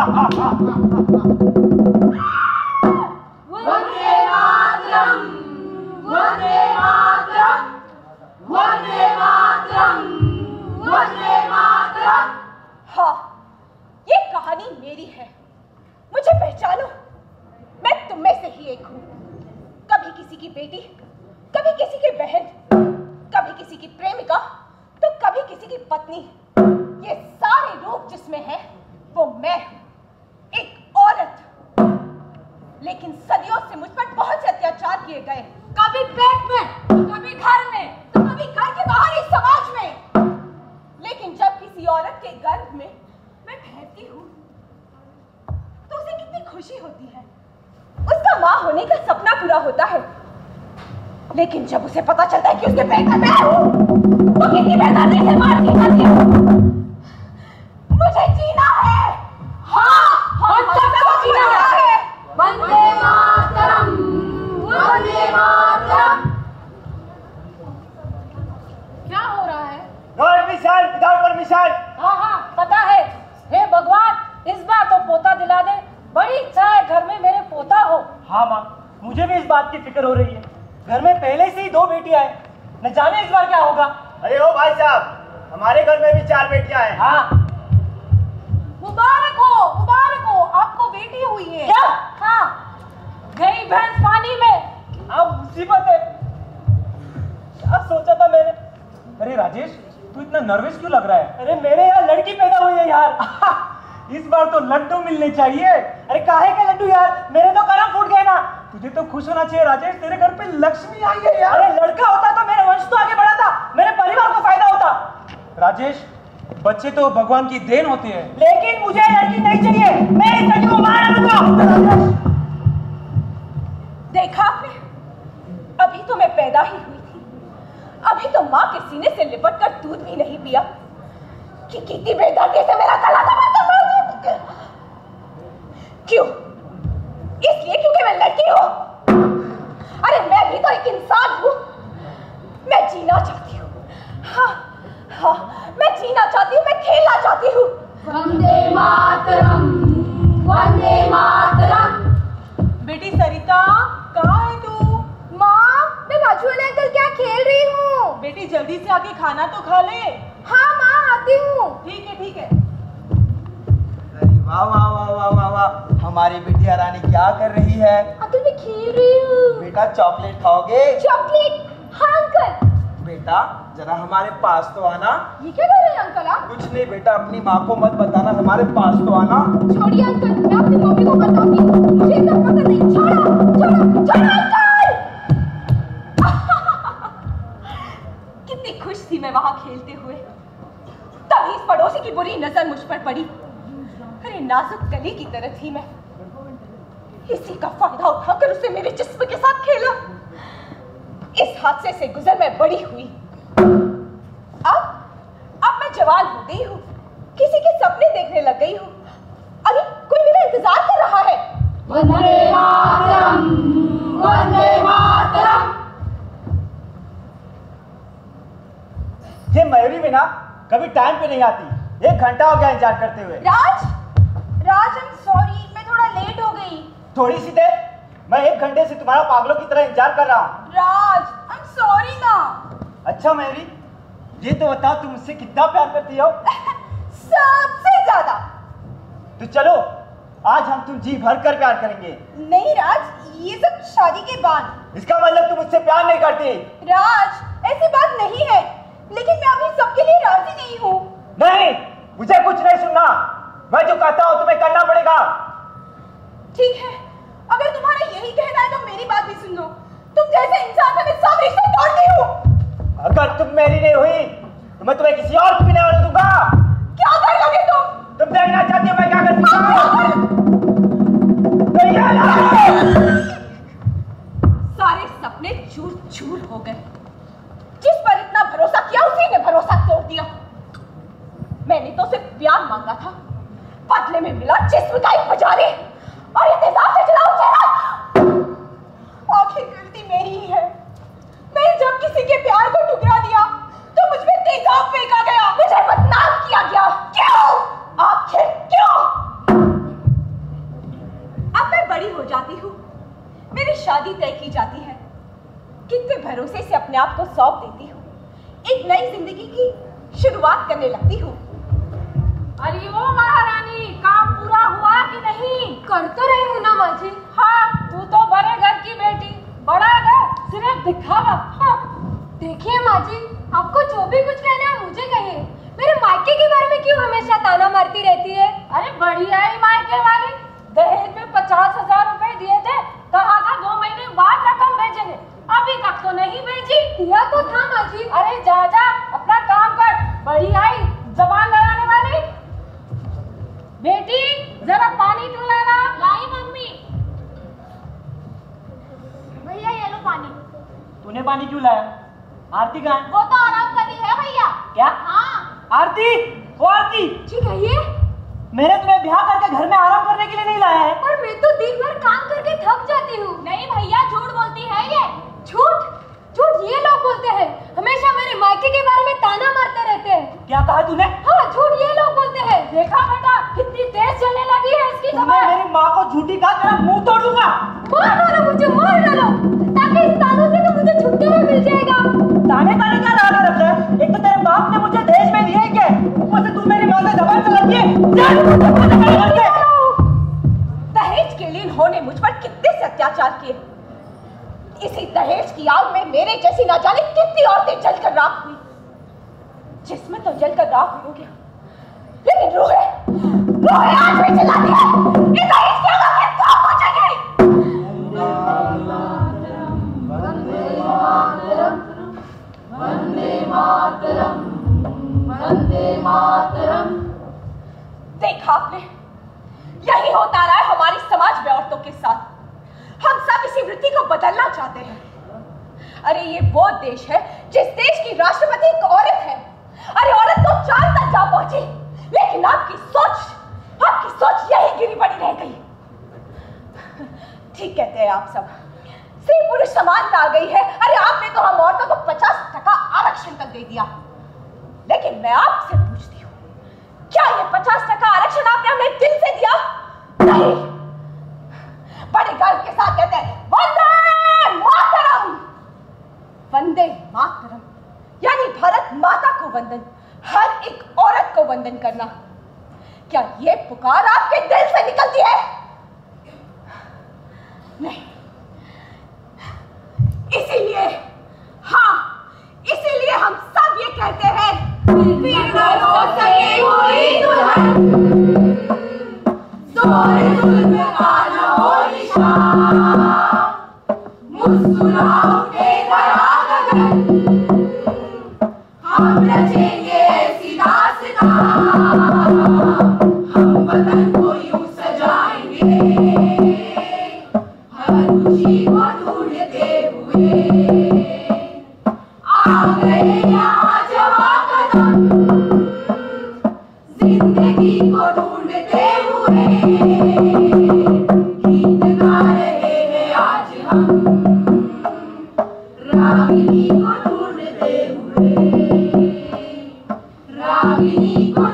वंदे मातरम, वंदे मातरम, वंदे मातरम, वंदे मातरम। हाँ, ये कहानी मेरी है। मुझे पहचानो, मैं तुम में से ही एक हूँ। कभी किसी की बेटी, कभी किसी की बहन, कभी किसी की प्रेमिका, तो कभी किसी की पत्नी। ये सारे रूप जिसमें है वो मैं हूँ, एक औरत। लेकिन सदियों से मुझ पर बहुत से अत्याचार किए गए, कभी पेट में, कभी घर में, तो कभी घर के बाहर इस समाज में। लेकिन जब किसी औरत के गर्भ में मैं ठहरती हूँ तो उसे कितनी खुशी होती है। उसका माँ होने का सपना पूरा होता है। लेकिन जब उसे पता चलता है कि उसके पेट में मैं हूँ तो कितनी बेदर्दी से मारती है। मुझे जीना है। हाँ, हम सबको जीना है। वंदे मातरम, वंदे मातरम। क्या हो रहा है? No admission, without permission. हाँ, पता है। हे भगवान, इस बार तो पोता दिला दे। बड़ी इच्छा है घर में मेरे पोता हो। हाँ माँ, मुझे भी इस बात की फिक्र हो रही है। घर में पहले से ही 2 बेटियां हैं, न जाने इस बार क्या होगा। अरे ओ भाई साहब, हमारे घर में भी 4 बेटियां हैं। हाँ। मुबारक हो, आपको बेटी हुई है। क्या? हाँ, गई भैंस पानी में। अब मुसीबत है। क्या सोचा था मैंने। अरे राजेश, तू इतना नर्वस क्यों लग रहा है? अरे मेरे यहाँ लड़की पैदा हुई है यार। इस बार तो लड्डू मिलने चाहिए। अरे काहे के लड्डू यार, मेरे तो करम फूट गए ना। तुझे तो खुश होना चाहिए राजेश, तेरे घर पे लक्ष्मी आई है यार। अरे लड़का होता तो मेरा वंश तो आगे बढ़ा था, मेरे परिवार को फायदा होता। राजेश, बच्चे तो भगवान की देन होती है। लेकिन मुझे लड़की नहीं चाहिए, मैं इस लड़की को मार डालूंगा। देखा आपने, अभी तो मैं पैदा ही हुई थी, अभी तो माँ के सीने से लिपट कर दूध भी नहीं पिया कि कितनी बेदर्दी से मेरा गला दबा। क्यों? इसलिए क्योंकि मैं लड़की हूँ। अरे मैं भी तो एक इंसान हूँ, मैं जीना चाहती हूँ। हाँ, मैं जीना चाहती हूँ, मैं खेलना चाहती हूँ। वंदे मातरम, वंदे मातरम। बेटी सरिता, कहाँ है तू? माँ, मैं बाजू वाले अंकल क्या खेल रही हूँ। बेटी जल्दी से आके खाना तो खा ले। हाँ माँ, आती हूँ। ठीक है। वाह वाह वाह वाह वाह वाह, हमारी बिटिया रानी क्या कर रही है? अंकल मैं खेल रही हूँ। बेटा चॉकलेट खाओगे? चॉकलेट? हाँ अंकल। बेटा जरा हमारे पास तो आना। ये क्या कर रहे हैं अंकल आप? कुछ नहीं बेटा, अपनी माँ को मत बताना, हमारे पास तो आना। छोड़िए अंकल, मैं अपनी मम्मी को बताऊंगी। मुझे सब पसंद नहीं। छोड़ो अंकल। कितनी खुश थी मैं वहां खेलते हुए, तभी इस पड़ोसी की बुरी नजर मुझ पर पड़ी। अरे नाजुक कली की तरह थी मैं, इसी का फायदा उठाकर उसने मेरे जिस्म के साथ खेला। इस हादसे से गुजर मैं बड़ी हुई। अब मैं जवान हो गई हूँ, किसी के सपने देखने लग गई हूँ। अरे कोई मेरा इंतजार कर रहा है। वंदे मातरम, वंदे मातरम। ये मयूरी भी ना कभी टाइम पे नहीं आती। 1 घंटा हो गया इंतजार करते हुए। राज, आई एम सॉरी, मैं थोड़ा लेट हो गई। थोड़ी सी देर? मैं 1 घंटे से तुम्हारा पागलों की तरह इंतजार कर रहा हूँ। राज, आई एम सॉरी ना। अच्छा मयूरी, ये तो बताओ तुम मुझसे कितना प्यार करती हो? सबसे ज्यादा। तो चलो आज हम तुम जी भर कर प्यार करेंगे। नहीं राज, ये सब शादी के बाद। इसका मतलब तुम मुझसे प्यार नहीं करती? राज, ऐसी बात नहीं है, लेकिन मैं अभी सबके लिए राजी नहीं हूँ। नहीं, मुझे कुछ नहीं सुनना। मैं जो कहता हूँ तुम्हें करना पड़ेगा। ठीक है, अगर तुम्हारा यही कहना है तो मेरी बात भी सुन लो। तुम जैसे इंसान से मैं सब रिश्ते तोड़ती हूँ। अगर तुम मेरी नहीं हुई तो मैं तुम्हें किसी और को भी नहीं होने दूंगा। क्या कर लोगे तुम? तुम देखना चाहती हो मैं क्या करती सारे सपने चूर चूर हो गए। जिस पर इतना भरोसा किया उसी ने भरोसा तोड़ दिया। मैंने तो सिर्फ प्यार मांगा था, बदले में मिला जिस्म का एक पुजारी और इंतजार से चलाओ चेहरा। आखिर गलती मेरी ही है। मैंने जब किसी के प्यार को ठुकरा दिया तो मुझ पे तेजाब फेंका गया, मुझे बदनाम किया गया। क्यों? आखिर क्यों? शादी तय की जाती है, कितने भरोसे से अपने आप को सौंप देती हूँ, एक नई जिंदगी की शुरुआत करने लगती हूँ। अरे ओ महारानी, काम पूरा हुआ कि नहीं? कर तो रही हूँ ना माँ जी। हाँ, तू तो बड़े घर की बेटी, बड़ा घर सिर्फ दिखावा। हाँ। देखिए माँ जी, आपको जो भी कुछ कहना है मुझे कहिए, मेरे मायके के बारे में क्यों हमेशा ताना मारती रहती है? अरे बढ़िया ही मायके वाली, दहेज में 50,000 रुपए दिए थे, कहा था 2 महीने बाद रकम भेजेंगे, अभी तक तो नहीं भेजी। दिया तो था माँ जी। अरे जा जा, अपना काम कर, बढ़िया ही जबान लड़ाने वाली। बेटी जरा पानी तू लाना। लाई मम्मी। भैया ये लो पानी। तूने पानी क्यों लाया? आरती कहाँ है? वो तो आराम कर रही है भैया। क्या? हाँ। आरती, वो आरती, जी कहिए। मैंने तुम्हें ब्याह करके घर में आराम करने के लिए नहीं लाया है। पर मैं तो दिन भर काम करके थक जाती हूँ। नहीं भैया, झूठ बोलती है ये। झूठ? झूठ ये लोग बोलते हैं, हमेशा मेरे मायके के बारे में ताना मारते रहते हैं। क्या कहा तूने? हाँ, झूठ ये लोग बोलते हैं। देखा बेटा, कितनी तेज चलने लगी है इसकी तुमने जबान। मेरी माँ को झूठी कहा, तेरा मुंह तोड़ दूंगा। मार डालो मुझे, मार डालो, ताकि इस तानों से तो मुझे छुटकारा मिल जाएगा। ताने ताने क्या लगा रखा है? एक तो तेरे बाप ने मुझे दहेज में दिया है क्या? ऊपर से तू मेरी माँ से जबान चलाती है। दहेज के लिए इन्होंने मुझ पर कितने से अत्याचार किए। इसी दहेज की आग में मेरे जैसी ना जाने कितनी औरतें जलकर राख हुई। जिसमें तो जलकर राख हो गया, लेकिन रूहें आज भी जलाती है। इस दहेज की आग में क्या पहुंचेगी? वंदे मातरम, वंदे मातरम, वंदे मातरम। देखा आपने, यही होता रहा है हमारी समाज में औरतों के साथ। हम सब इसी वृत्ति को बदलना चाहते हैं। अरे ये वो देश है जिस देश की राष्ट्रपति एक औरत है। अरे औरत तो चांद तक जा पहुंची, लेकिन आपकी सोच यही गिरी पड़ी रह गई। ठीक कहते हैं आप सब, स्त्री पुरुष समानता आ गई है। अरे आपने तो हम औरतों को 50% आरक्षण तक दे दिया, लेकिन मैं आपसे पूछती हूँ, क्या ये 50% आरक्षण आपने अपने दिल से दिया? नहीं। बड़े गर्व के साथ कहते हैं वंदे मातरम। वंदे मातरम यानी भारत माता को वंदन, हर एक औरत को वंदन करना। क्या ये पुकार आपके दिल से निकलती है? नहीं। इसीलिए हम सब ये कहते हैं, फिर न रो सके कोई दुल्हन, जोर जुल्म का न हो निशान, मुस्कुराओ के दया गगन, हम रचेंगे ऐसी दास्तां, हम वतन को यूं सजाएंगे, हर खुशी को ढूंढते हुए, आ गए यहाँ जवां कदम, जिंदगी को ढूंढते हुए, गीत गा रहे हैं आज हम, रागिनी को ढूंढते हुए, रागिनी को